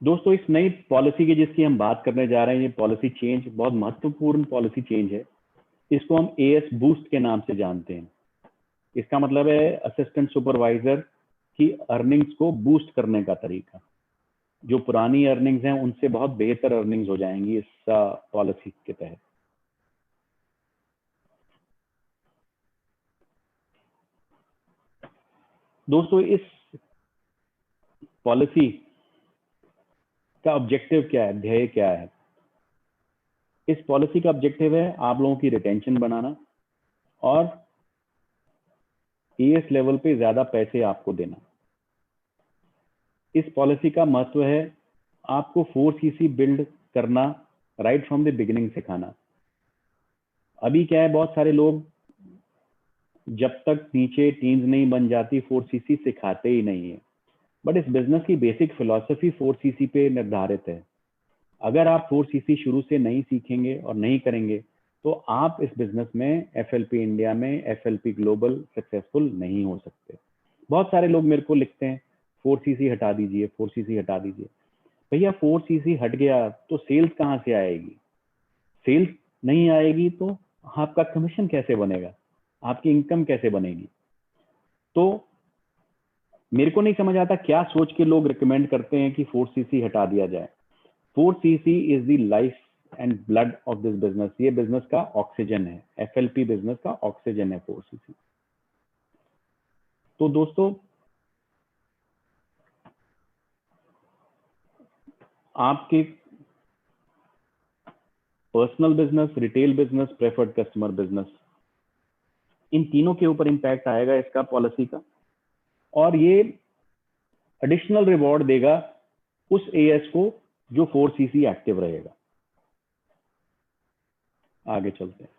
दोस्तों इस नई पॉलिसी की जिसकी हम बात करने जा रहे हैं, ये पॉलिसी चेंज बहुत महत्वपूर्ण पॉलिसी चेंज है। इसको हम एएस बूस्ट के नाम से जानते हैं। इसका मतलब है असिस्टेंट सुपरवाइजर की अर्निंग्स को बूस्ट करने का तरीका। जो पुरानी अर्निंग्स हैं उनसे बहुत बेहतर अर्निंग्स हो जाएंगी इस पॉलिसी के तहत। दोस्तों इस पॉलिसी का ऑब्जेक्टिव क्या है, ध्येय क्या है? इस पॉलिसी का ऑब्जेक्टिव है आप लोगों की रिटेंशन बनाना और एएस लेवल पे ज्यादा पैसे आपको देना। इस पॉलिसी का महत्व है आपको 4CC बिल्ड करना राइट फ्रॉम द बिगिनिंग सिखाना। अभी क्या है, बहुत सारे लोग जब तक नीचे टीम्स नहीं बन जाती 4CC सिखाते ही नहीं है। बट इस बिजनेस की बेसिक फिलॉसफी 4CC पे निर्धारित है। अगर आप 4CC शुरू से नहीं सीखेंगे और नहीं करेंगे तो आप इस बिजनेस में FLP इंडिया में FLP ग्लोबल सक्सेसफुल नहीं हो सकते। बहुत सारे लोग मेरे को लिखते हैं 4CC हटा दीजिए, 4CC हटा दीजिए। भैया 4CC हट गया तो सेल्स कहाँ से आएगी? सेल्स नहीं आएगी तो आपका कमीशन कैसे बनेगा, आपकी इनकम कैसे बनेगी? तो मेरे को नहीं समझ आता क्या सोच के लोग रिकमेंड करते हैं कि 4CC हटा दिया जाए। 4CC is the life and blood of this business. ये बिजनेस का ऑक्सीजन है, FLP बिजनेस का ऑक्सीजन है 4CC। तो दोस्तों आपके personal business, retail business, preferred customer business, इन तीनों के ऊपर इंपैक्ट आएगा इसका पॉलिसी का। और ये एडिशनल रिवॉर्ड देगा उस एएस को जो 4CC एक्टिव रहेगा। आगे चलते हैं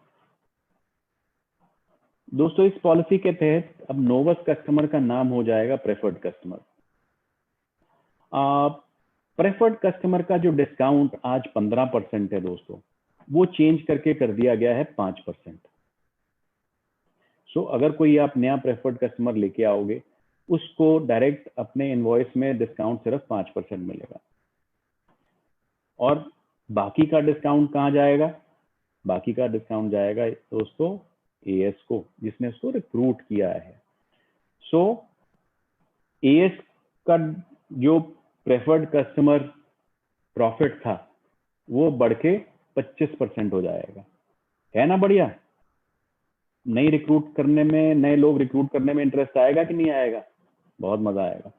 दोस्तों। इस पॉलिसी के तहत अब नोवस कस्टमर का नाम हो जाएगा प्रेफर्ड कस्टमर। प्रेफर्ड कस्टमर का जो डिस्काउंट आज 15% है दोस्तों, वो चेंज करके कर दिया गया है 5%। सो अगर कोई आप नया प्रेफर्ड कस्टमर लेके आओगे उसको डायरेक्ट अपने इनवॉइस में डिस्काउंट सिर्फ 5% मिलेगा। और बाकी का डिस्काउंट कहाँ जाएगा? बाकी का डिस्काउंट जाएगा दोस्तों एएस को, जिसने उसको रिक्रूट किया है। सो एएस का जो प्रेफर्ड कस्टमर प्रॉफिट था वो बढ़ के 25% हो जाएगा। है ना बढ़िया? नई रिक्रूट करने में, नए लोग रिक्रूट करने में इंटरेस्ट आएगा कि नहीं आएगा? बहुत मजा आएगा।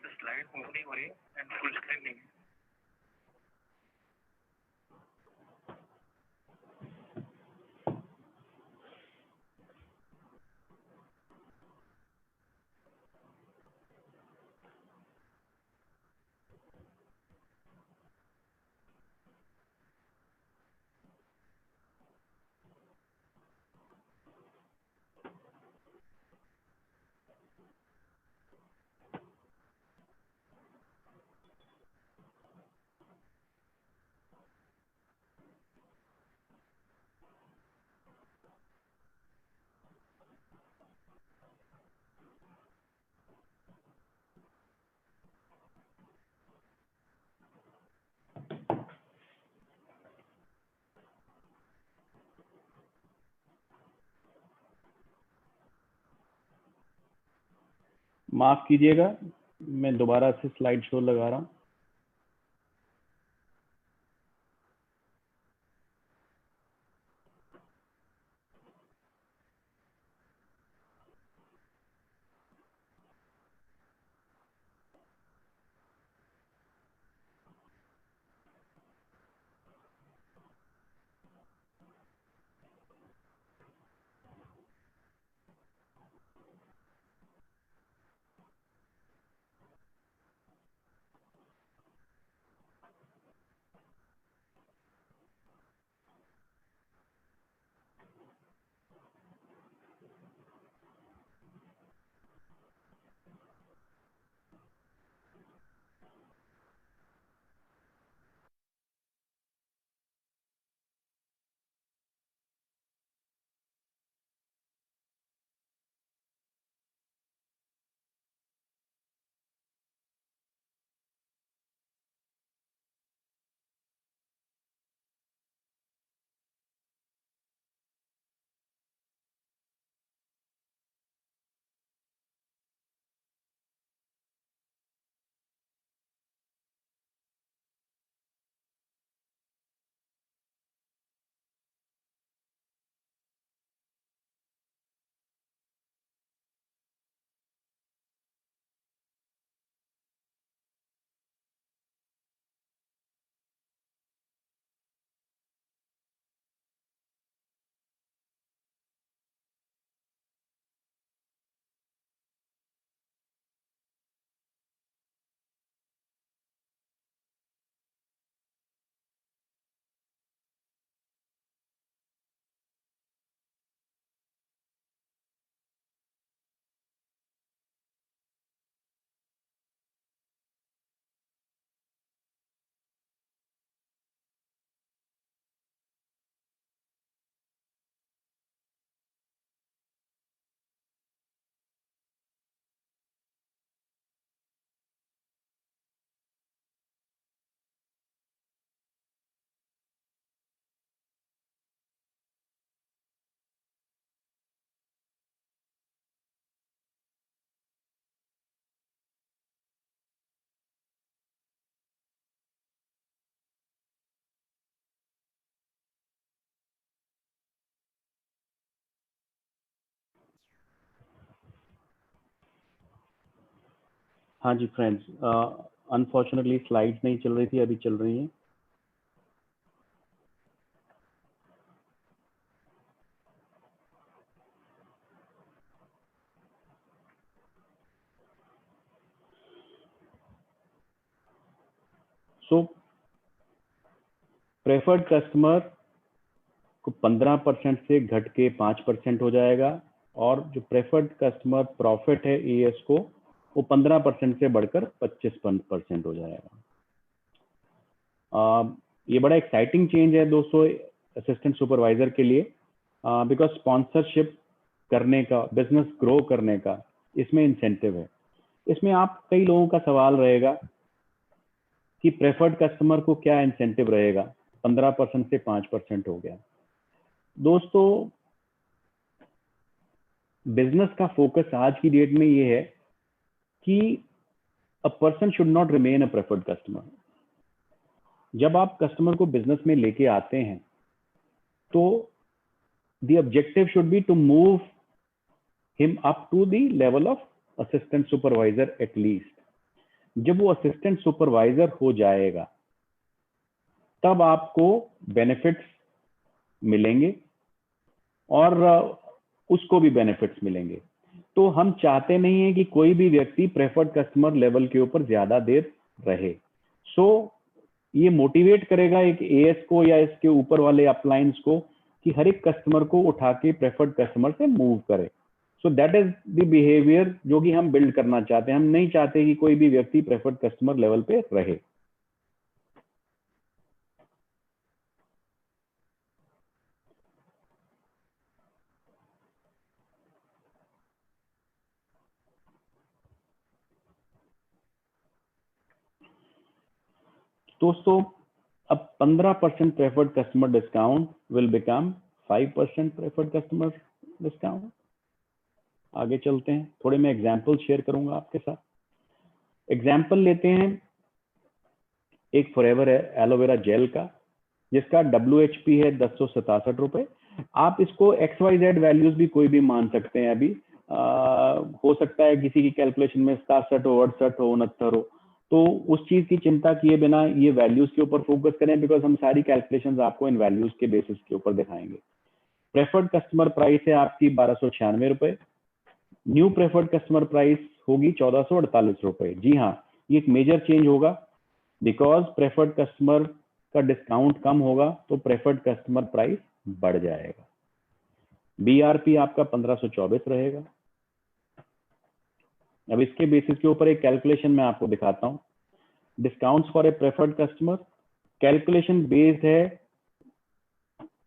स्लाइड मूव नहीं हो रही एंड फुल स्क्रीन नहीं है। माफ कीजिएगा, मैं दोबारा से स्लाइड शो लगा रहा हूँ। हाँ जी फ्रेंड्स, अनफॉर्चुनेटली स्लाइड्स नहीं चल रही थी, अभी चल रही हैं। सो प्रेफर्ड कस्टमर को 15% से घट के 5% हो जाएगा, और जो प्रेफर्ड कस्टमर प्रॉफिट है एएस को, वो 15% से बढ़कर 25% हो जाएगा। ये बड़ा एक्साइटिंग चेंज है दोस्तों असिस्टेंट सुपरवाइजर के लिए, बिकॉज स्पॉन्सरशिप करने का, बिजनेस ग्रो करने का इसमें इंसेंटिव है। इसमें आप कई लोगों का सवाल रहेगा कि प्रेफर्ड कस्टमर को क्या इंसेंटिव रहेगा, 15% से 5% हो गया। दोस्तों बिजनेस का फोकस आज की डेट में ये है कि a person should not remain a preferred customer. जब आप कस्टमर को बिजनेस में लेके आते हैं तो the objective should be to move him up to the level of assistant supervisor at least. जब वो असिस्टेंट सुपरवाइजर हो जाएगा तब आपको बेनिफिट्स मिलेंगे और उसको भी बेनिफिट्स मिलेंगे। तो हम चाहते नहीं है कि कोई भी व्यक्ति प्रेफर्ड कस्टमर लेवल के ऊपर ज्यादा देर रहे। सो ये मोटिवेट करेगा एक एएस को या इसके ऊपर वाले अपलाइंस को कि हर एक कस्टमर को उठा के प्रेफर्ड कस्टमर से मूव करे। So that is the behaviour जो कि हम बिल्ड करना चाहते हैं। हम नहीं चाहते कि कोई भी व्यक्ति प्रेफर्ड कस्टमर लेवल पे रहे। दोस्तों अब 15% preferred customer discount will become 5% preferred customer discount. आगे चलते हैं, थोड़े मैं एग्जाम्पल शेयर करूंगा आपके साथ। एग्जाम्पल लेते हैं एक फॉरएवर एलोवेरा जेल का, जिसका WHP है 1067 रुपए। आप इसको XYZ वैल्यूज भी कोई भी मान सकते हैं। अभी हो सकता है किसी की कैलकुलेशन में 67 हो, 68 हो, 69 हो, तो उस चीज की चिंता किए बिना ये वैल्यूज के ऊपर फोकस करें, बिकॉज हम सारी कैलकुलेशंस आपको इन वैल्यूज के बेसिस के ऊपर दिखाएंगे। प्रेफर्ड कस्टमर प्राइस है आपकी 1296 रुपए, न्यू प्रेफर्ड कस्टमर प्राइस होगी 1448 रुपए। जी हाँ, ये एक मेजर चेंज होगा, बिकॉज प्रेफर्ड कस्टमर का डिस्काउंट कम होगा तो प्रेफर्ड कस्टमर प्राइस बढ़ जाएगा। BRP आपका 1524 रहेगा। अब इसके बेसिस के ऊपर एक कैलकुलेशन मैं आपको दिखाता हूं। Discounts for a preferred customer calculation based है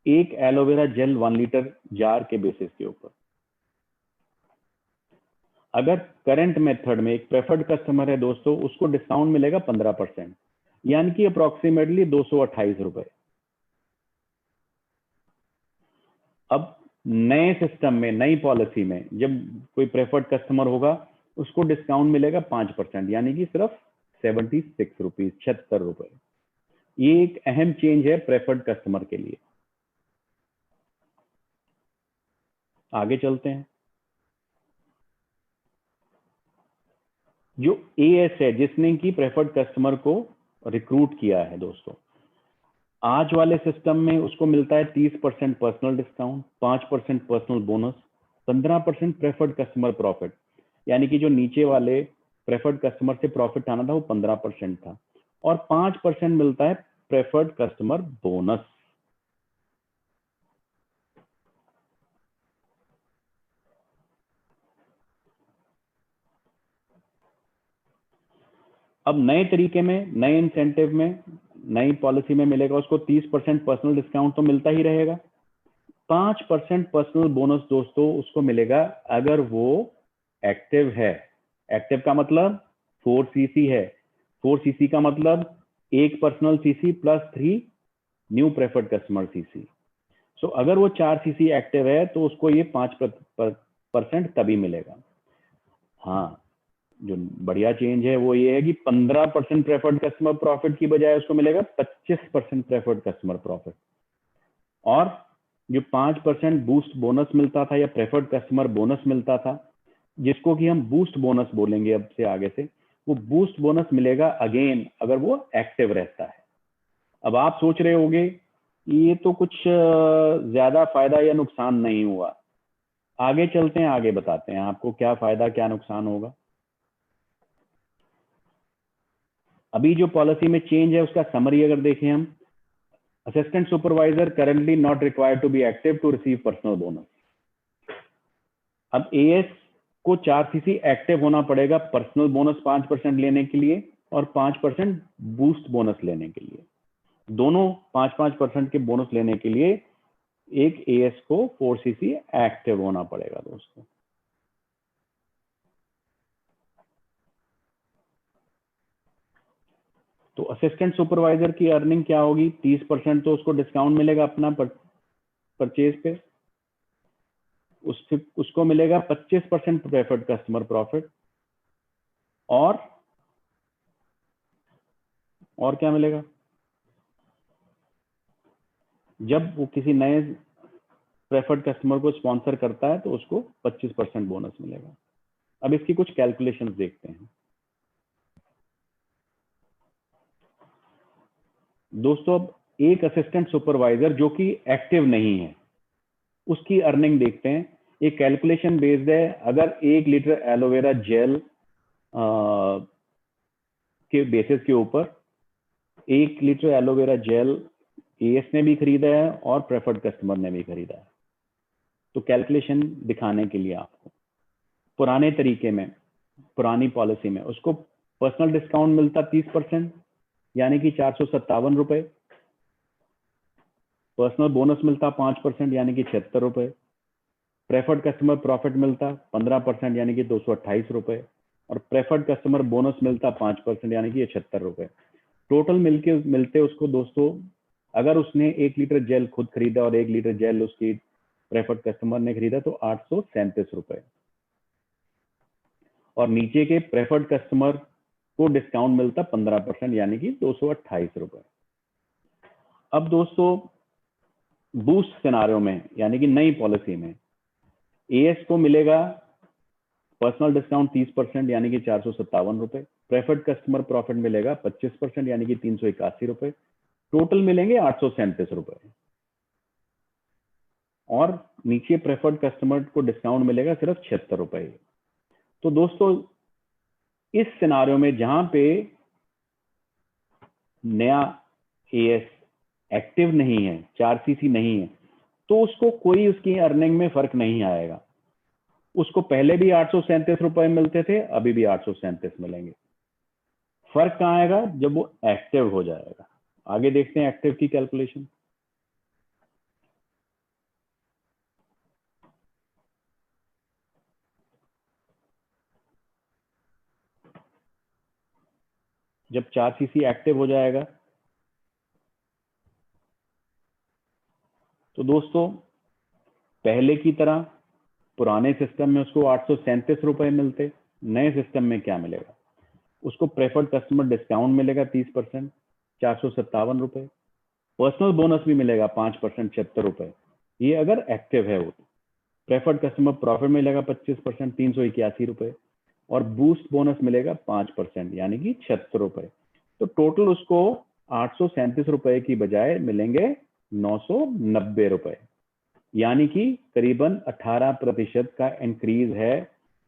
एक एलोवेरा जेल 1 लीटर जार के बेसिस के ऊपर। अगर करंट मेथड में एक प्रेफर्ड कस्टमर है दोस्तों, उसको डिस्काउंट मिलेगा 15%, यानी कि अप्रोक्सीमेटली 228 रुपए। अब नए सिस्टम में, नई पॉलिसी में, जब कोई प्रेफर्ड कस्टमर होगा उसको डिस्काउंट मिलेगा 5%, यानी कि सिर्फ 76 रुपीज, 76 रुपए। ये एक अहम चेंज है प्रेफर्ड कस्टमर के लिए। आगे चलते हैं। जो एएस है, जिसने की प्रेफर्ड कस्टमर को रिक्रूट किया है दोस्तों, आज वाले सिस्टम में उसको मिलता है 30% personal discount, 5% personal bonus, 15% preferred customer profit, यानी कि जो नीचे वाले प्रेफर्ड कस्टमर से प्रॉफिट आना था वो 15% था, और 5% मिलता है प्रेफर्ड कस्टमर बोनस। अब नए तरीके में, नए इंसेंटिव में, नई पॉलिसी में मिलेगा उसको 30% पर्सनल डिस्काउंट तो मिलता ही रहेगा। 5% पर्सनल बोनस दोस्तों उसको मिलेगा अगर वो एक्टिव है। एक्टिव का मतलब 4cc है। 4cc का मतलब एक personal CC plus 3 new preferred customer CC. So अगर वो 4cc एक्टिव है तो उसको ये 5% तभी मिलेगा। हाँ, जो बढ़िया चेंज है वो ये है कि 15% प्रेफर्ड कस्टमर प्रॉफिट की बजाय उसको मिलेगा 25% प्रेफर्ड कस्टमर प्रॉफिट, और जो 5% बूस्ट बोनस मिलता था या प्रेफर्ड कस्टमर बोनस मिलता था, जिसको कि हम बूस्ट बोनस बोलेंगे अब से आगे से, वो बूस्ट बोनस मिलेगा अगेन अगर वो एक्टिव रहता है। अब आप सोच रहे होंगे ये तो कुछ ज्यादा फायदा या नुकसान नहीं हुआ। आगे चलते हैं, आगे बताते हैं आपको क्या फायदा क्या नुकसान होगा। अभी जो पॉलिसी में चेंज है उसका समरी अगर देखें हम, assistant supervisor currently not required to be active to receive personal bonus. अब एएस को 4सीसी एक्टिव होना पड़ेगा पर्सनल बोनस 5% लेने के लिए और 5% बूस्ट बोनस लेने के लिए। दोनों 5-5% के बोनस लेने के लिए एक एएस को 4सीसी एक्टिव होना पड़ेगा दोस्तों। तो असिस्टेंट सुपरवाइजर की अर्निंग क्या होगी? 30% तो उसको डिस्काउंट मिलेगा अपना परचेज पे, उसको मिलेगा 25% प्रेफर्ड कस्टमर प्रॉफिट और क्या मिलेगा? जब वो किसी नए प्रेफर्ड कस्टमर को स्पॉन्सर करता है तो उसको 25% बोनस मिलेगा। अब इसकी कुछ कैलकुलेशंस देखते हैं दोस्तों। अब एक असिस्टेंट सुपरवाइजर जो कि एक्टिव नहीं है उसकी अर्निंग देखते हैं। एक कैलकुलेशन बेस्ड है। अगर 1 लीटर एलोवेरा जेल के बेसिस के ऊपर 1 लीटर एलोवेरा जेल एएस ने भी खरीदा है और प्रेफर्ड कस्टमर ने भी खरीदा है, तो कैलकुलेशन दिखाने के लिए आपको पुराने तरीके में, पुरानी पॉलिसी में उसको पर्सनल डिस्काउंट मिलता 30% यानी कि 457 रुपए, पर्सनल बोनस मिलता 5% यानी कि 76 रुपए, प्रेफर्ड कस्टमर प्रॉफिट मिलता 15% यानी कि 228 रुपए और प्रेफर्ड कस्टमर बोनस मिलता 5% यानी कि 76 रुपए। टोटल मिलते उसको दोस्तों, अगर उसने 1 लीटर जेल खुद खरीदा और 1 लीटर जेल उसकी प्रेफर्ड कस्टमर ने खरीदा तो 837 रुपए और नीचे के प्रेफर्ड कस्टमर को डिस्काउंट मिलता 15% यानी कि 228 रुपए। अब दोस्तों बूस्ट सिनारियो में यानी कि नई पॉलिसी में एएस को मिलेगा पर्सनल डिस्काउंट 30% यानी कि 457 रुपए, प्रेफर्ड कस्टमर प्रॉफिट मिलेगा 25% यानी कि 381 रुपए, टोटल मिलेंगे 837 रुपए और नीचे प्रेफर्ड कस्टमर को डिस्काउंट मिलेगा सिर्फ 76 रुपए। तो दोस्तों इस सिनारियो में जहां पे नया एएस एक्टिव नहीं है, 4सीसी नहीं है, तो उसको कोई उसकी अर्निंग में फर्क नहीं आएगा। उसको पहले भी 837 रुपए मिलते थे, अभी भी 837 मिलेंगे। फर्क कहां आएगा? जब वो एक्टिव हो जाएगा। आगे देखते हैं एक्टिव की कैलकुलेशन। जब 4सीसी एक्टिव हो जाएगा तो दोस्तों पहले की तरह पुराने सिस्टम में उसको 837 रुपए मिलते, नए सिस्टम में क्या मिलेगा? उसको प्रेफर्ड कस्टमर डिस्काउंट मिलेगा 30%, 457 रुपए, पर्सनल बोनस भी मिलेगा 5%, 76 रुपए, ये अगर एक्टिव है वो। प्रेफर्ड कस्टमर प्रॉफिट मिलेगा 25%, 381 रुपए और बूस्ट बोनस मिलेगा 5% यानी कि 76 रुपए। तो टोटल उसको 837 रुपए की बजाय मिलेंगे 990 रुपए, यानी कि करीबन 18% का इंक्रीज है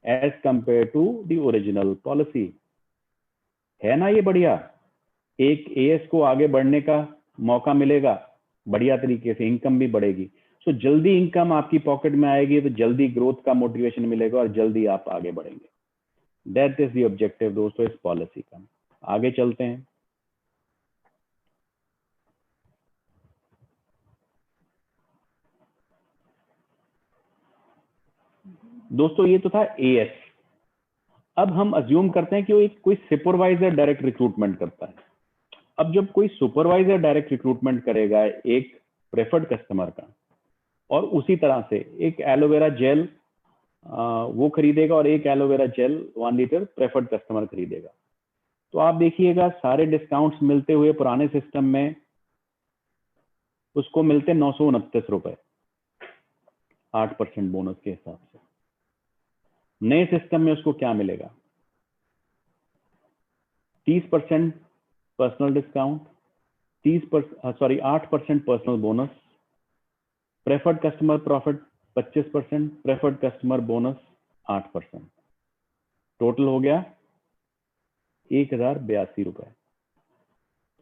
as compared to the original policy. है ना ये बढ़िया? एक एएस को आगे बढ़ने का मौका मिलेगा बढ़िया तरीके से, इनकम भी बढ़ेगी। सो जल्दी इनकम आपकी पॉकेट में आएगी तो जल्दी ग्रोथ का मोटिवेशन मिलेगा और जल्दी आप आगे बढ़ेंगे। दैट इज द ऑब्जेक्टिव दोस्तों इस पॉलिसी का। आगे चलते हैं। दोस्तों ये तो था एएस। अब हम अज्यूम करते हैं कि वो कोई सुपरवाइजर डायरेक्ट रिक्रूटमेंट करता है। अब जब कोई सुपरवाइजर डायरेक्ट रिक्रूटमेंट करेगा एक प्रेफर्ड कस्टमर का और उसी तरह से एक एलोवेरा जेल वो खरीदेगा और एक aloe vera gel 1 litre preferred customer खरीदेगा, तो आप देखिएगा सारे डिस्काउंट्स मिलते हुए पुराने सिस्टम में उसको मिलते 929 रुपए 8% बोनस के हिसाब से। नए सिस्टम में उसको क्या मिलेगा? 30% personal discount, 8% personal bonus, preferred customer profit 25%, preferred customer bonus 8%। Total हो गया 1082 रुपए।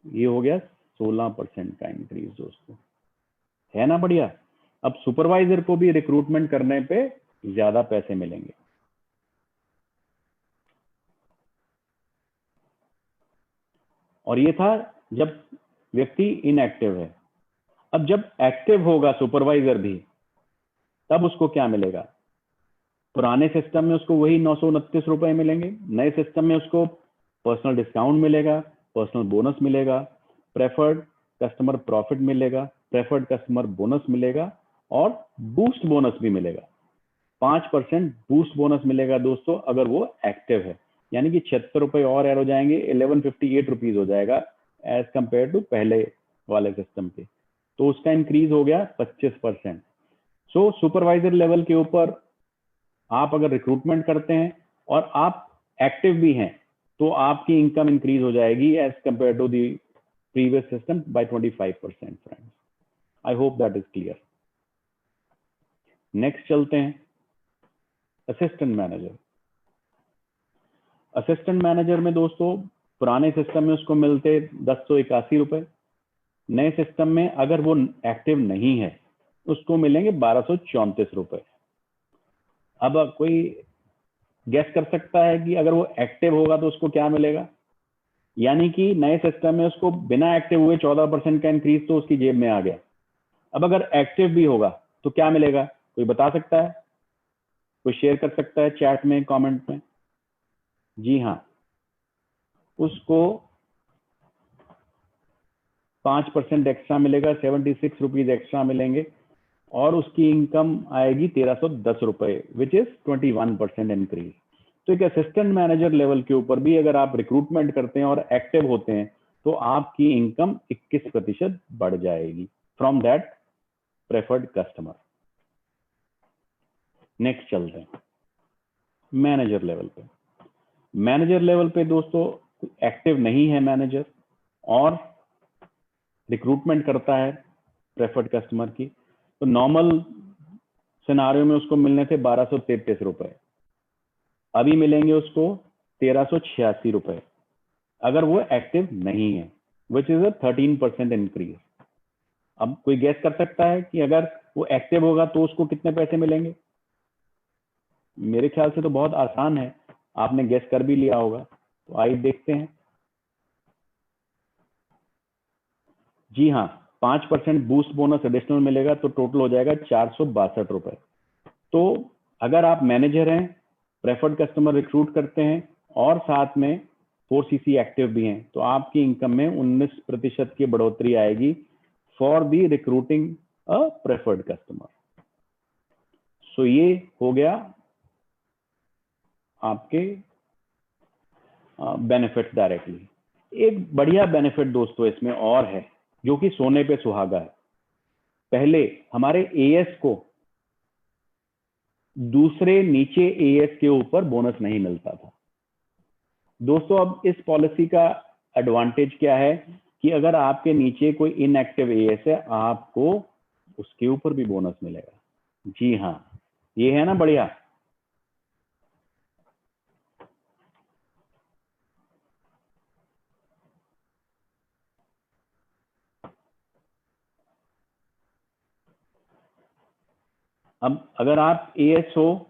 ये हो गया 16% का इंक्रीज दोस्तों, है ना बढ़िया। अब सुपरवाइजर को भी रिक्रूटमेंट करने पे ज्यादा पैसे मिलेंगे। और ये था जब व्यक्ति इनएक्टिव है। अब जब एक्टिव होगा सुपरवाइजर भी, तब उसको क्या मिलेगा? पुराने सिस्टम में उसको वही 929 रुपए मिलेंगे, नए सिस्टम में उसको पर्सनल डिस्काउंट मिलेगा, पर्सनल बोनस मिलेगा, प्रेफर्ड कस्टमर प्रॉफिट मिलेगा, प्रेफर्ड कस्टमर बोनस मिलेगा और बूस्ट बोनस भी मिलेगा। 5% बूस्ट बोनस मिलेगा दोस्तों अगर वो एक्टिव है, यानी कि 76 रुपए और ऐड हो जाएंगे, 1158 रुपीज हो जाएगा एज कंपेयर टू पहले वाले सिस्टम के। तो उसका इंक्रीज हो गया 25%। सो सुपरवाइजर लेवल के ऊपर आप अगर रिक्रूटमेंट करते हैं और आप एक्टिव भी हैं, तो आपकी इनकम इंक्रीज हो जाएगी as compared to the previous system by 25%। Friends, I hope that is clear. Next चलते हैं असिस्टेंट मैनेजर। असिस्टेंट मैनेजर में दोस्तों पुराने सिस्टम में उसको मिलते 1081 रुपए, नए सिस्टम में अगर वो एक्टिव नहीं है उसको मिलेंगे 1234 रुपए। अब कोई गेस कर सकता है कि अगर वो एक्टिव होगा तो उसको क्या मिलेगा? यानी कि नए सिस्टम में उसको बिना एक्टिव हुए 14% का इंक्रीज तो उसकी जेब में आ गया। अब अगर एक्टिव भी होगा तो क्या मिलेगा? कोई बता सकता है? कोई शेयर कर सकता है चैट में, कमेंट में? जी हाँ, उसको 5% एक्स्ट्रा मिलेगा, 76 रुपीज एक्स्ट्रा मिलेंगे और उसकी इनकम आएगी 1310 रुपए, विच इज 21% इंक्रीज। तो एक असिस्टेंट मैनेजर लेवल के ऊपर भी अगर आप रिक्रूटमेंट करते हैं और एक्टिव होते हैं तो आपकी इनकम 21% बढ़ जाएगी from that preferred customer. Next चलते हैं मैनेजर लेवल पे। मैनेजर लेवल पे दोस्तों एक्टिव नहीं है मैनेजर और रिक्रूटमेंट करता है प्रेफर्ड कस्टमर की, तो नॉर्मल सिनारियो में उसको मिलने थे 1233 रुपए, अभी मिलेंगे उसको 1386 रुपए अगर वो एक्टिव नहीं है, विच इज अ 13% इंक्रीज। अब कोई गैस कर सकता है कि अगर वो एक्टिव होगा तो उसको कितने पैसे मिलेंगे? मेरे ख्याल से तो बहुत आसान है, आपने गैस कर भी लिया होगा। तो आइए देखते हैं। जी हाँ, 5% बूस्ट बोनस एडिशनल मिलेगा तो टोटल हो जाएगा 462 रुपए। तो अगर आप मैनेजर हैं, प्रेफर्ड कस्टमर रिक्रूट करते हैं और साथ में 4cc एक्टिव भी हैं, तो आपकी इनकम में 19% की बढ़ोतरी आएगी for the recruiting a preferred customer. So ये हो गया आपके बेनिफिट डायरेक्टली। एक बढ़िया बेनिफिट दोस्तों इसमें और है जो कि सोने पे सुहागा है। पहले हमारे एएस को दूसरे नीचे एएस के ऊपर बोनस नहीं मिलता था दोस्तों। अब इस पॉलिसी का एडवांटेज क्या है कि अगर आपके नीचे कोई इनएक्टिव एएस है, आपको उसके ऊपर भी बोनस मिलेगा। जी हाँ, ये है ना बढ़िया। अब अगर आप एएस हो,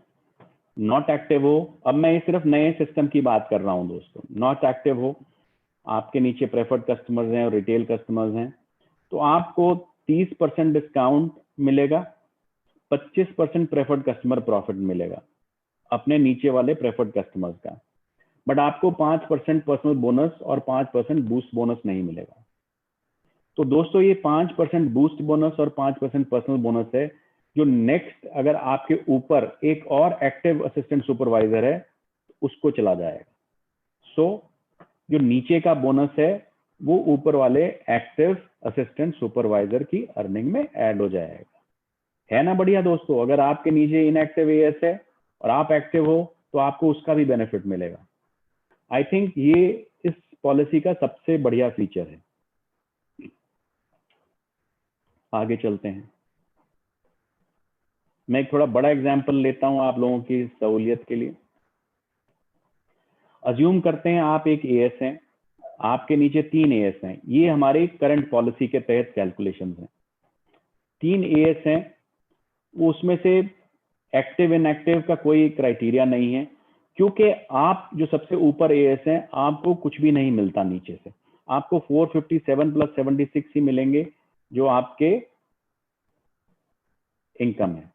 नॉट एक्टिव हो, अब मैं ये सिर्फ नए सिस्टम की बात कर रहा हूं दोस्तों, नॉट एक्टिव हो, आपके नीचे प्रेफर्ड कस्टमर्स हैं और रिटेल कस्टमर्स हैं, तो आपको 30% डिस्काउंट मिलेगा, 25% प्रेफर्ड कस्टमर प्रॉफिट मिलेगा अपने नीचे वाले प्रेफर्ड कस्टमर्स का, बट आपको 5% पर्सनल बोनस और 5% बूस्ट बोनस नहीं मिलेगा। तो दोस्तों ये 5% बूस्ट बोनस और 5% पर्सनल बोनस है जो नेक्स्ट अगर आपके ऊपर एक और एक्टिव असिस्टेंट सुपरवाइजर है उसको चला जाएगा। सो जो नीचे का बोनस है वो ऊपर वाले एक्टिव असिस्टेंट सुपरवाइजर की अर्निंग में ऐड हो जाएगा। है ना बढ़िया दोस्तों? अगर आपके नीचे इनएक्टिव एएस है और आप एक्टिव हो तो आपको उसका भी बेनिफिट मिलेगा। आई थिंक ये इस पॉलिसी का सबसे बढ़िया फीचर है। आगे चलते हैं। मैं एक थोड़ा बड़ा एग्जांपल लेता हूं आप लोगों की सहूलियत के लिए। अज्यूम करते हैं आप एक एएस हैं, आपके नीचे 3 एएस हैं। ये हमारे करंट पॉलिसी के तहत कैलकुलेशन हैं। 3 एएस हैं, उसमें से एक्टिव इनएक्टिव का कोई क्राइटेरिया नहीं है, क्योंकि आप जो सबसे ऊपर एएस हैं आपको कुछ भी नहीं मिलता नीचे से। आपको 457 प्लस 76 ही मिलेंगे जो आपके इनकम है,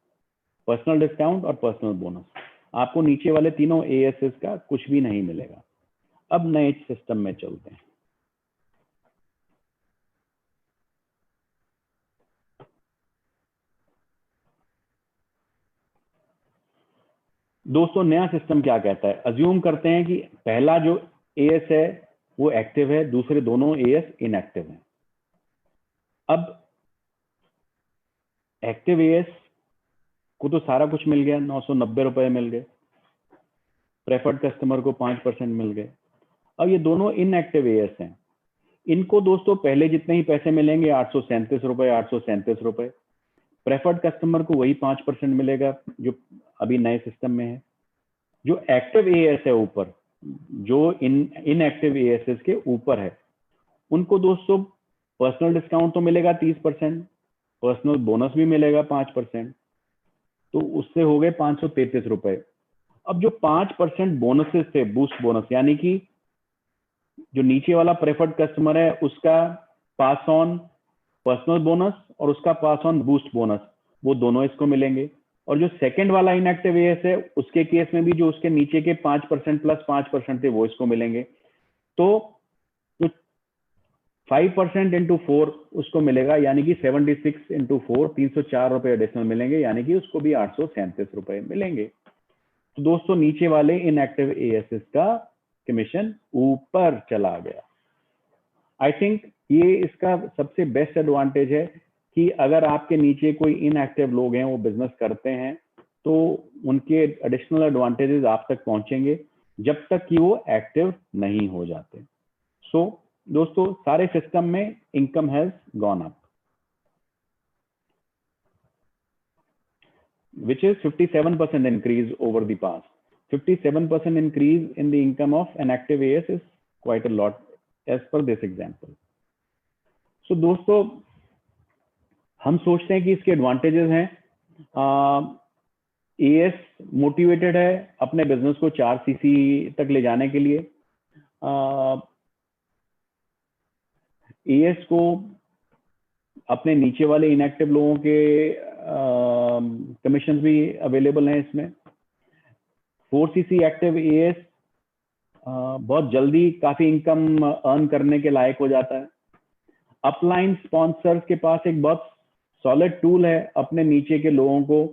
पर्सनल डिस्काउंट और पर्सनल बोनस। आपको नीचे वाले तीनों एएसएस का कुछ भी नहीं मिलेगा। अब नए सिस्टम में चलते हैं। दोस्तों नया सिस्टम क्या कहता है? अज्यूम करते हैं कि पहला जो एएस है वो एक्टिव है, दूसरे दोनों एएस इनएक्टिव हैं। अब एक्टिव एएस को तो सारा कुछ मिल गया, 990 रुपए मिल गए, प्रेफर्ड कस्टमर को 5% मिल गए। अब ये दोनों इनएक्टिव एएस हैं, इनको दोस्तों पहले जितने ही पैसे मिलेंगे 837 रुपए, 837 रुपए। प्रेफर्ड कस्टमर को वही 5% मिलेगा जो अभी नए सिस्टम में है। जो एक्टिव एएस है ऊपर, जो इनएक्टिव एएस के ऊपर है, उनको दोस्तों पर्सनल डिस्काउंट तो मिलेगा 30%, पर्सनल बोनस भी मिलेगा 5%, तो उससे हो गए 533 रुपए। अब जो 5% बोनसेस थे, बूस्ट बोनस, यानी कि जो नीचे वाला प्रेफर्ड कस्टमर है उसका पास ऑन पर्सनल बोनस और उसका पास ऑन बूस्ट बोनस, वो दोनों इसको मिलेंगे। और जो सेकंड वाला इनएक्टिव एएस है उसके केस में भी जो उसके नीचे के 5% प्लस 5% थे वो इसको मिलेंगे। तो 5% इंटू 4 उसको मिलेगा, यानी कि 76 इंटू 4, 304 रुपए एडिशनल मिलेंगे, यानी कि उसको भी 837 रुपए मिलेंगे। तो दोस्तों नीचे वाले इनएक्टिव एएसएस का कमीशन ऊपर चला गया। आई थिंक ये इसका सबसे बेस्ट एडवांटेज है कि अगर आपके नीचे कोई इनएक्टिव लोग हैं, वो बिजनेस करते हैं, तो उनके एडिशनल एडवांटेजेस आप तक पहुंचेंगे जब तक कि वो एक्टिव नहीं हो जाते। सो दोस्तों सारे सिस्टम में income has gone up, which is 57% increase over the past. 57% increase in the income of an active AS is quite a lot as per this example. So दोस्तों हम सोचते हैं कि इसके एडवांटेजेस हैं। एएस मोटिवेटेड है अपने बिजनेस को 4 सीसी तक ले जाने के लिए। एएस को अपने नीचे वाले इनएक्टिव लोगों के कमीशन भी अवेलेबल हैं इसमें। 4 सीसी एक्टिव एएस बहुत जल्दी काफी इनकम अर्न करने के लायक हो जाता है। अपलाइन स्पॉन्सर्स के पास एक बहुत सॉलिड टूल है अपने नीचे के लोगों को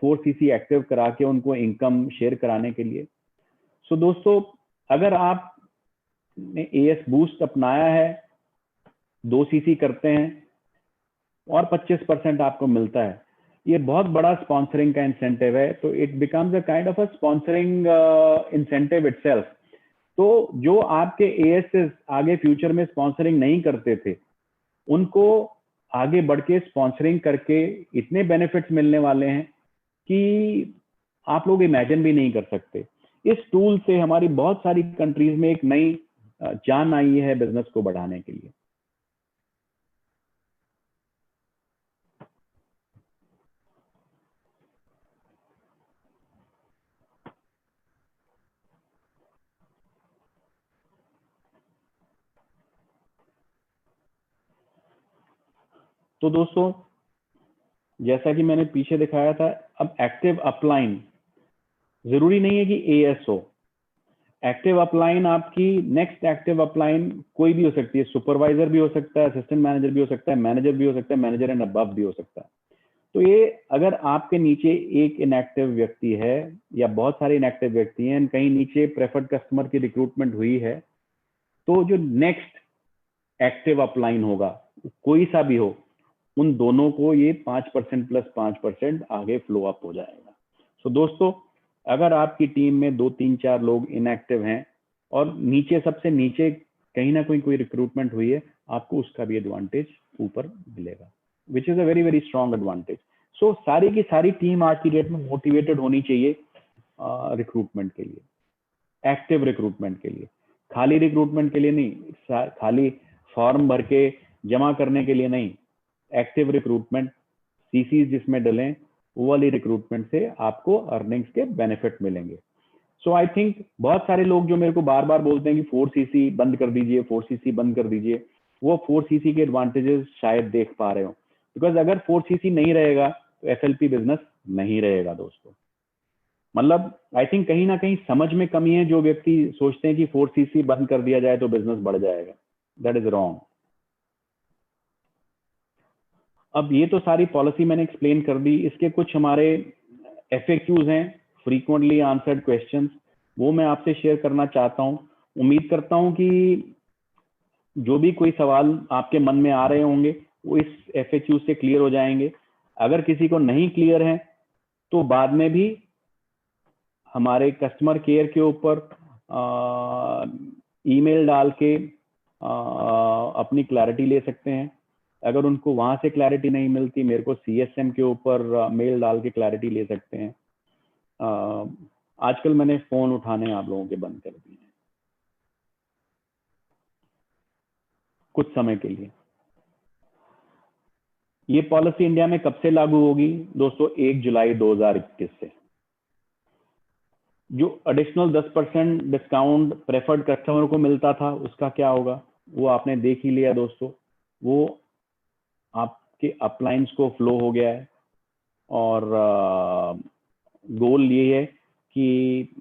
4 सीसी एक्टिव करा के उनको इनकम शेयर कराने के लिए। सो दोस्तों अगर आपने एएस बूस्ट अपनाया है, 2 सीसी करते हैं और 25% आपको मिलता है, ये बहुत बड़ा स्पॉन्सरिंग का इंसेंटिव है। तो it becomes a kind of a sponsoring incentive itself. तो जो आपके एएस आगे फ्यूचर में स्पॉन्सरिंग नहीं करते थे, उनको आगे बढ़ के स्पॉन्सरिंग करके इतने बेनिफिट्स मिलने वाले हैं कि आप लोग इमेजिन भी नहीं कर सकते। इस टूल से हमारी बहुत सारी कंट्रीज में एक नई जान आई है बिजनेस को बढ़ाने के लिए। तो दोस्तों जैसा कि मैंने पीछे दिखाया था, अब एक्टिव अपलाइन जरूरी नहीं है कि एएस हो। एक्टिव अपलाइन आपकी नेक्स्ट एक्टिव अपलाइन कोई भी हो सकती है, सुपरवाइजर भी हो सकता है, असिस्टेंट मैनेजर भी हो सकता है, मैनेजर भी हो सकता है, मैनेजर एंड अबव भी हो सकता है। तो ये अगर आपके नीचे एक इनएक्टिव व्यक्ति है या बहुत सारे इनएक्टिव व्यक्ति हैं, कहीं नीचे प्रेफर्ड कस्टमर की रिक्रूटमेंट हुई है, तो जो नेक्स्ट एक्टिव अपलाइन होगा कोई सा भी हो, उन दोनों को ये 5% प्लस 5% आगे फ्लो अप हो जाएगा। सो दोस्तों अगर आपकी टीम में 2, 3, 4 लोग इनएक्टिव हैं और नीचे सबसे नीचे कहीं ना कहीं कोई रिक्रूटमेंट हुई है, आपको उसका भी एडवांटेज ऊपर मिलेगा, which is a very very strong advantage. So सारी की सारी टीम आज की डेट में मोटिवेटेड होनी चाहिए रिक्रूटमेंट के लिए, एक्टिव रिक्रूटमेंट के लिए, खाली रिक्रूटमेंट के लिए नहीं, खाली फॉर्म भर के जमा करने के लिए नहीं, एक्टिव रिक्रूटमेंट, सीसी जिसमें डलें, वो वाली रिक्रूटमेंट से आपको अर्निंग्स के बेनिफिट मिलेंगे। सो आई थिंक बहुत सारे लोग जो मेरे को बार बार बोलते हैं कि 4cc बंद कर दीजिए, 4cc बंद कर दीजिए, वो 4cc के एडवांटेजेस शायद देख पा रहे हो, बिकॉज अगर 4cc नहीं रहेगा तो एफएलपी बिजनेस नहीं रहेगा दोस्तों। मतलब आई थिंक कहीं ना कहीं समझ में कमी है, जो व्यक्ति सोचते हैं कि 4cc बंद कर दिया जाए तो बिजनेस बढ़ जाएगा, दैट इज रॉन्ग। अब ये तो सारी पॉलिसी मैंने एक्सप्लेन कर दी, इसके कुछ हमारे FAQs हैं, फ्रीक्वेंटली आंसर्ड क्वेश्चंस, वो मैं आपसे शेयर करना चाहता हूं। उम्मीद करता हूं कि जो भी कोई सवाल आपके मन में आ रहे होंगे वो इस FAQ से क्लियर हो जाएंगे। अगर किसी को नहीं क्लियर है तो बाद में भी हमारे कस्टमर केयर के ऊपर ईमेल डाल के अपनी क्लैरिटी ले सकते हैं। अगर उनको वहां से क्लैरिटी नहीं मिलती, मेरे को CSM के ऊपर मेल डाल के क्लैरिटी ले सकते हैं। आजकल मैंने फोन उठाने आप लोगों के बंद कर दिए हैं कुछ समय के लिए। ये पॉलिसी इंडिया में कब से लागू होगी दोस्तों? 1 जुलाई 2021 से। जो एडिशनल 10% डिस्काउंट प्रेफर्ड कस्टमर को मिलता था उसका क्या होगा, वो आपने देख ही लिया दोस्तों। वो आपके अपलाइंस को फ्लो हो गया है और गोल ये है कि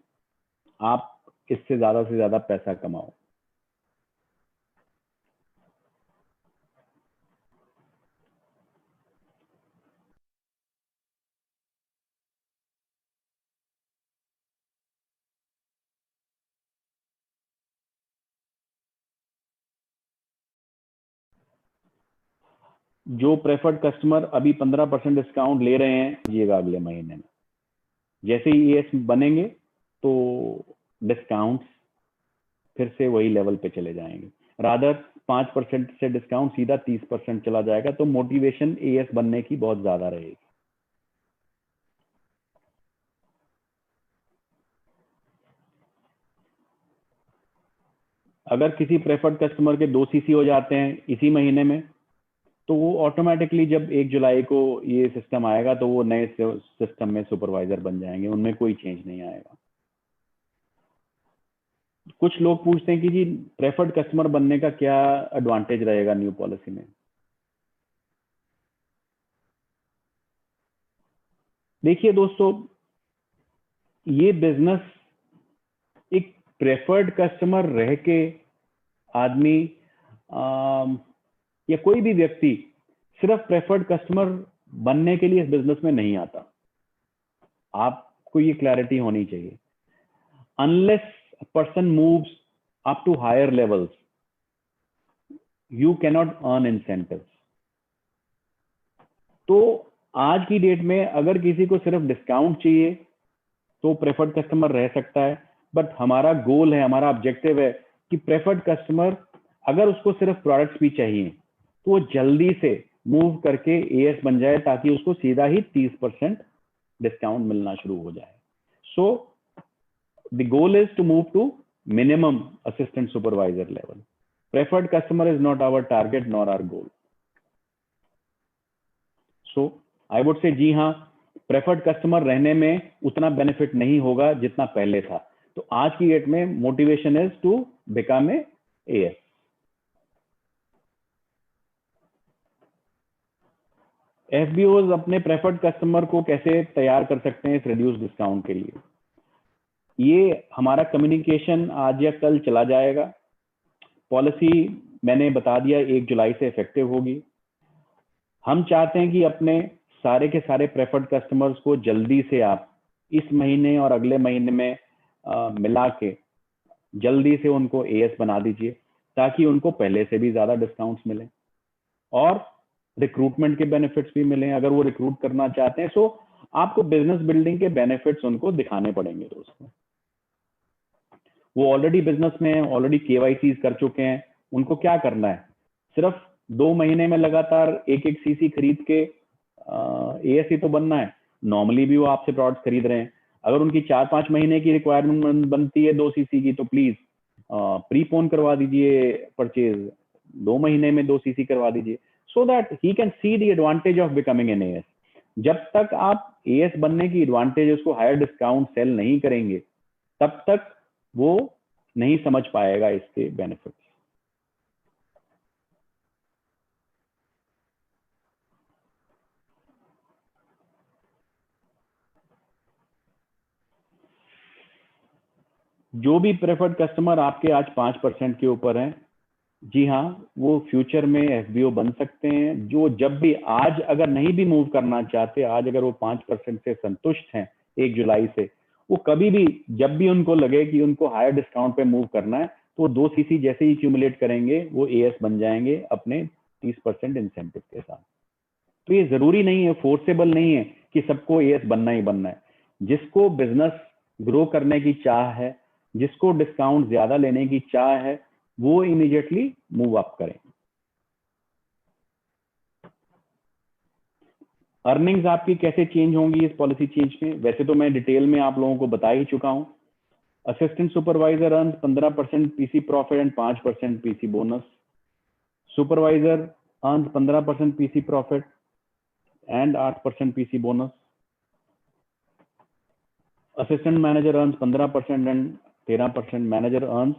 आप इससे ज्यादा से ज्यादा पैसा कमाओ। जो प्रेफर्ड कस्टमर अभी 15% डिस्काउंट ले रहे हैं, दीजिएगा अगले महीने में। जैसे ही ES बनेंगे तो डिस्काउंट फिर से वही लेवल पे चले जाएंगे, रादर 5% से डिस्काउंट सीधा 30% चला जाएगा, तो मोटिवेशन AS बनने की बहुत ज्यादा रहेगी। अगर किसी प्रेफर्ड कस्टमर के 2 CC हो जाते हैं इसी महीने में, तो वो ऑटोमेटिकली जब 1 जुलाई को ये सिस्टम आएगा तो वो नए सिस्टम में सुपरवाइजर बन जाएंगे, उनमें कोई चेंज नहीं आएगा। कुछ लोग पूछते हैं कि जी प्रेफर्ड कस्टमर बनने का क्या एडवांटेज रहेगा न्यू पॉलिसी में। देखिए दोस्तों, ये बिजनेस एक प्रेफर्ड कस्टमर रह के आदमी या कोई भी व्यक्ति सिर्फ प्रेफर्ड कस्टमर बनने के लिए इस बिजनेस में नहीं आता। आपको ये क्लैरिटी होनी चाहिए। Unless a person moves up to higher levels, you cannot earn incentives. तो आज की डेट में अगर किसी को सिर्फ डिस्काउंट चाहिए तो प्रेफर्ड कस्टमर रह सकता है, बट हमारा गोल है, हमारा ऑब्जेक्टिव है कि प्रेफर्ड कस्टमर अगर उसको सिर्फ प्रोडक्ट्स भी चाहिए तो वो जल्दी से मूव करके AS बन जाए, ताकि उसको सीधा ही 30% डिस्काउंट मिलना शुरू हो जाए। सो the goal is to move to minimum assistant supervisor level. Preferred customer is not our target nor our goal. So I would say जी हाँ, प्रेफर्ड कस्टमर रहने में उतना बेनिफिट नहीं होगा जितना पहले था। तो आज की डेट में motivation is to become a AS। FBOs अपने प्रेफर्ड कस्टमर को कैसे तैयार कर सकते हैं इस रिड्यूस डिस्काउंट के लिए? ये हमारा कम्युनिकेशन आज या कल चला जाएगा। पॉलिसी मैंने बता दिया 1 जुलाई से इफेक्टिव होगी। हम चाहते हैं कि अपने सारे के सारे प्रेफर्ड कस्टमर्स को जल्दी से आप इस महीने और अगले महीने में मिला के जल्दी से उनको AS बना दीजिए, ताकि उनको पहले से भी ज्यादा डिस्काउंट्स मिले और रिक्रूटमेंट के बेनिफिट्स भी मिले अगर वो रिक्रूट करना चाहते हैं। सो आपको बिजनेस बिल्डिंग के बेनिफिट्स उनको दिखाने पड़ेंगे दोस्तों। वो ऑलरेडी बिजनेस में है, ऑलरेडी केवाईसी कर चुके हैं, उनको क्या करना है, सिर्फ 2 महीने में लगातार एक एक सीसी खरीद के एएससी तो बनना है। नॉर्मली भी वो आपसे प्रोडक्ट खरीद रहे हैं, अगर उनकी 4-5 महीने की रिक्वायरमेंट बनती है 2 सीसी की, तो प्लीज प्रीपोन करवा दीजिए परचेज, 2 महीने में 2 सीसी करवा दीजिए, so that he can see the advantage of becoming an as. जब तक आप एएस बनने की एडवांटेज, उसको हायर डिस्काउंट सेल नहीं करेंगे, तब तक वो नहीं समझ पाएगा इसके बेनिफिट्स। जो भी प्रेफर्ड कस्टमर आपके आज 5% के ऊपर हैं, जी हाँ, वो फ्यूचर में एफबीओ बन सकते हैं। जो जब भी आज अगर नहीं भी मूव करना चाहते, आज अगर वो 5% से संतुष्ट हैं 1 जुलाई से, वो कभी भी जब भी उनको लगे कि उनको हायर डिस्काउंट पे मूव करना है, तो 2 सीसी जैसे ही एक्यूमुलेट करेंगे, वो एएस बन जाएंगे अपने 30% इंसेंटिव के साथ। तो ये जरूरी नहीं है, फोर्सेबल नहीं है कि सबको एएस बनना ही बनना है। जिसको बिजनेस ग्रो करने की चाह है, जिसको डिस्काउंट ज्यादा लेने की चाह है, वो इमीडिएटली मूव अप करें। अर्निंग्स आपकी कैसे चेंज होंगी इस पॉलिसी चेंज में, वैसे तो मैं डिटेल में आप लोगों को बता ही चुका हूं। Assistant supervisor earn 15% PC profit and 5% PC bonus. Supervisor earn 15% PC profit and 8% PC bonus. Assistant manager earn 15% and 13%। Manager earn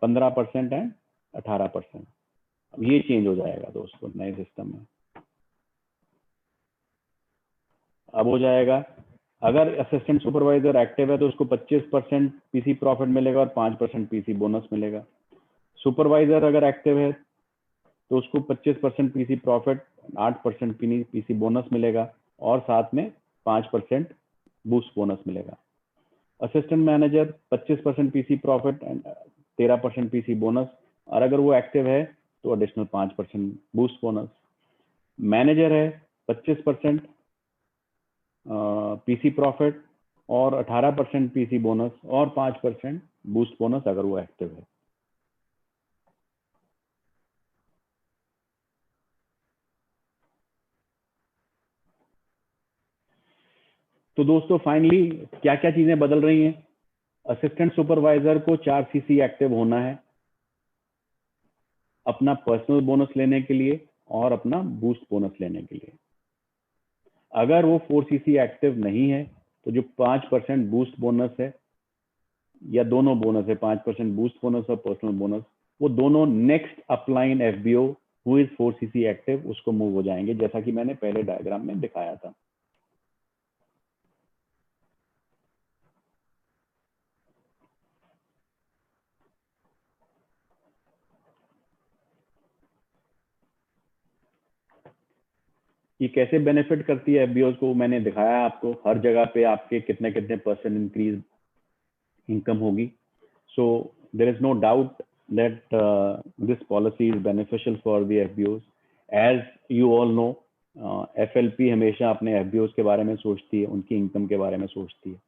15% and 18%। अब ये चेंज हो जाएगा दोस्तों नए सिस्टम में। अब हो जाएगा, अगर असिस्टेंट सुपरवाइजर एक्टिव है तो उसको 25% पीसी प्रॉफिट मिलेगा और 5% पीसी बोनस मिलेगा। सुपरवाइजर अगर एक्टिव है तो उसको 25% पीसी प्रॉफिट, 8% पीसी बोनस मिलेगा और साथ में 5% बूस्ट बोनस मिलेगा। Assistant manager 25% PC profit and 13% PC bonus, और अगर वो एक्टिव है तो एडिशनल 5% बूस्ट बोनस। मैनेजर है 25% पीसी प्रॉफिट और 18% पीसी बोनस और 5% बूस्ट बोनस अगर वो एक्टिव है। तो दोस्तों फाइनली क्या क्या चीजें बदल रही हैं। असिस्टेंट सुपरवाइजर को 4 सीसी एक्टिव होना है अपना पर्सनल बोनस लेने के लिए और अपना बूस्ट बोनस लेने के लिए। अगर वो 4 सीसी एक्टिव नहीं है तो जो 5% बूस्ट बोनस है, या दोनों बोनस है, 5% बूस्ट बोनस और पर्सनल बोनस, वो दोनों next upline FBO who is 4 CC active उसको मूव हो जाएंगे, जैसा कि मैंने पहले डायग्राम में दिखाया था। ये कैसे बेनिफिट करती है एफबीओ को मैंने दिखाया आपको, हर जगह पे आपके कितने कितने % इंक्रीज इनकम होगी। So there is no doubt that this policy is beneficial for the FBOs. As you all know, FLP हमेशा अपने FBOs के बारे में सोचती है, उनकी इनकम के बारे में सोचती है।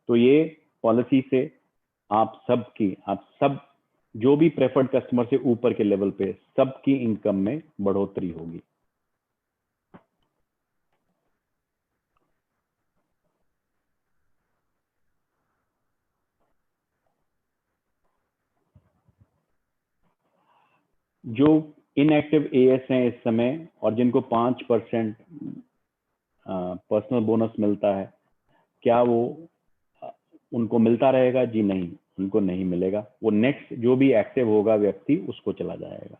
तो ये पॉलिसी से आप सब जो भी प्रेफर्ड कस्टमर से ऊपर के लेवल पे सबकी इनकम में बढ़ोतरी होगी। जो इनएक्टिव एएस हैं इस समय और जिनको 5% पर्सनल बोनस मिलता है, क्या वो उनको मिलता रहेगा? जी नहीं, उनको नहीं मिलेगा। वो नेक्स्ट जो भी एक्टिव होगा व्यक्ति उसको चला जाएगा।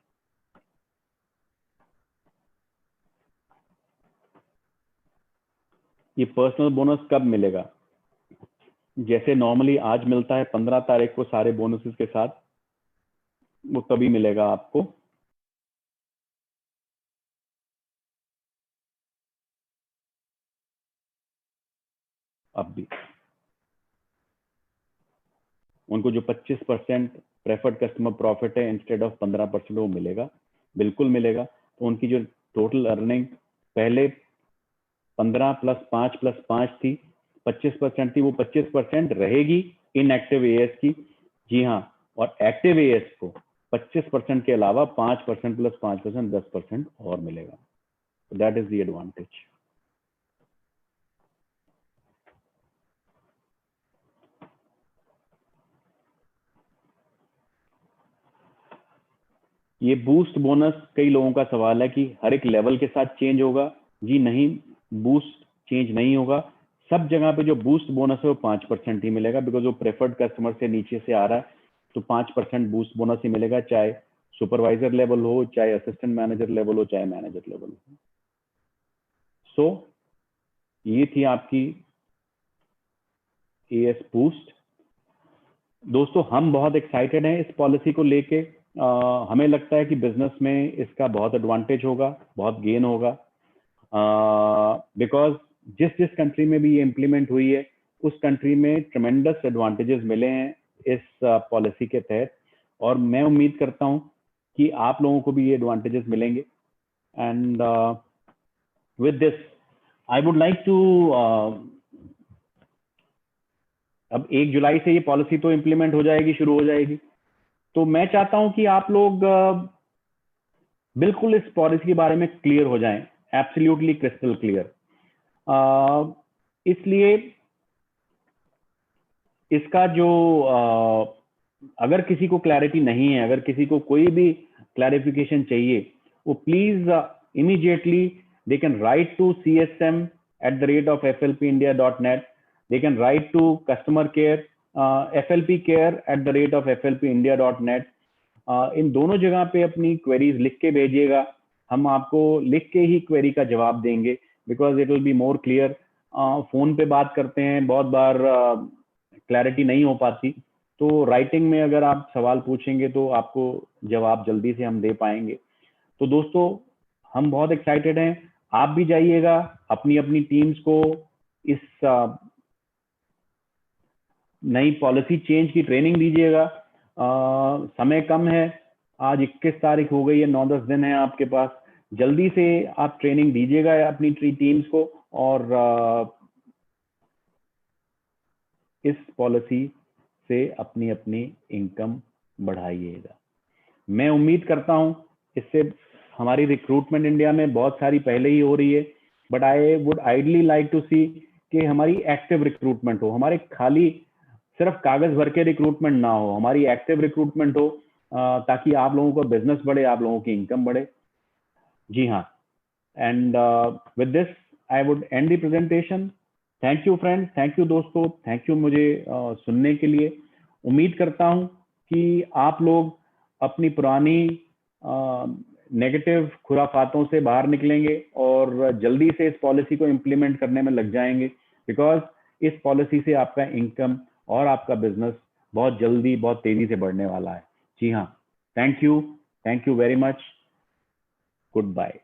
ये पर्सनल बोनस कब मिलेगा? जैसे नॉर्मली आज मिलता है 15 तारीख को सारे बोनसेस के साथ, वो तभी मिलेगा आपको। अब भी उनको जो 25% प्रेफर्ड कस्टमर प्रॉफिट है इंस्टेड ऑफ 15% वो मिलेगा, बिल्कुल मिलेगा। तो उनकी जो टोटल अर्निंग पहले 15 + 5 + 5 थी, 25% थी, वो 25% रहेगी इनएक्टिव एएस की। जी हाँ, और एक्टिव एएस को 25% के अलावा 5% प्लस 5% 10% और मिलेगा। That is the advantage. ये बूस्ट बोनस, कई लोगों का सवाल है कि हर एक लेवल के साथ चेंज होगा। जी नहीं, बूस्ट चेंज नहीं होगा। सब जगह पे जो बूस्ट बोनस है वो 5% ही मिलेगा, बिकॉज वो प्रेफर्ड कस्टमर से नीचे से आ रहा है, तो 5% बूस्ट बोनस ही मिलेगा, चाहे सुपरवाइजर लेवल हो, चाहे असिस्टेंट मैनेजर लेवल हो, चाहे मैनेजर लेवल हो। सो ये थी आपकी एएस बूस्ट। दोस्तों हम बहुत एक्साइटेड हैं इस पॉलिसी को लेके। हमें लगता है कि बिजनेस में इसका बहुत एडवांटेज होगा, बहुत गेन होगा, बिकॉज जिस जिस कंट्री में भी ये इम्प्लीमेंट हुई है उस कंट्री में ट्रेमेंडस एडवांटेजेस मिले हैं इस पॉलिसी के तहत, और मैं उम्मीद करता हूं कि आप लोगों को भी ये एडवांटेजेस मिलेंगे। And with this I would like to, अब 1 जुलाई से ये पॉलिसी तो इम्प्लीमेंट हो जाएगी, शुरू हो जाएगी, तो मैं चाहता हूं कि आप लोग बिल्कुल इस पॉलिसी के बारे में क्लियर हो जाएं, एब्सोल्युटली क्रिस्टल क्लियर। इसलिए इसका जो अगर किसी को क्लैरिटी नहीं है, अगर किसी को कोई भी क्लैरिफिकेशन चाहिए, वो please immediately they can write to csm@flpindia.net, they can write to customer care flpcare@flpindia.net। इन दोनों जगह पे अपनी क्वेरीज लिख के भेजिएगा, हम आपको लिख के ही क्वेरी का जवाब देंगे, because it will be more clear. Phone पे बात करते हैं, बहुत बार क्लैरिटी नहीं हो पाती, तो राइटिंग में अगर आप सवाल पूछेंगे तो आपको जवाब जल्दी से हम दे पाएंगे। तो दोस्तों हम बहुत एक्साइटेड हैं, आप भी जाइएगा, अपनी अपनी टीम्स को इस नई पॉलिसी चेंज की ट्रेनिंग दीजिएगा। समय कम है, आज 21 तारीख हो गई है, 9-10 दिन है आपके पास, जल्दी से आप ट्रेनिंग दीजिएगा अपनी टीम्स को, और इस पॉलिसी से अपनी अपनी इनकम बढ़ाइएगा। मैं उम्मीद करता हूं इससे हमारी रिक्रूटमेंट इंडिया में बहुत सारी पहले ही हो रही है, but I would ideally like to see कि हमारी एक्टिव रिक्रूटमेंट हो, हमारे खाली सिर्फ कागज भर के रिक्रूटमेंट ना हो, हमारी एक्टिव रिक्रूटमेंट हो, ताकि आप लोगों का बिजनेस बढ़े, आप लोगों की इनकम बढ़े। जी हाँ, and with this I would and the presentation. Thank you friends, thank you दोस्तों, थैंक यू मुझे सुनने के लिए। उम्मीद करता हूं कि आप लोग अपनी पुरानी नेगेटिव खुराफातों से बाहर निकलेंगे और जल्दी से इस पॉलिसी को इम्प्लीमेंट करने में लग जाएंगे, बिकॉज इस पॉलिसी से आपका इनकम और आपका बिजनेस बहुत जल्दी, बहुत तेजी से बढ़ने वाला है। जी हाँ, thank you very much, good bye.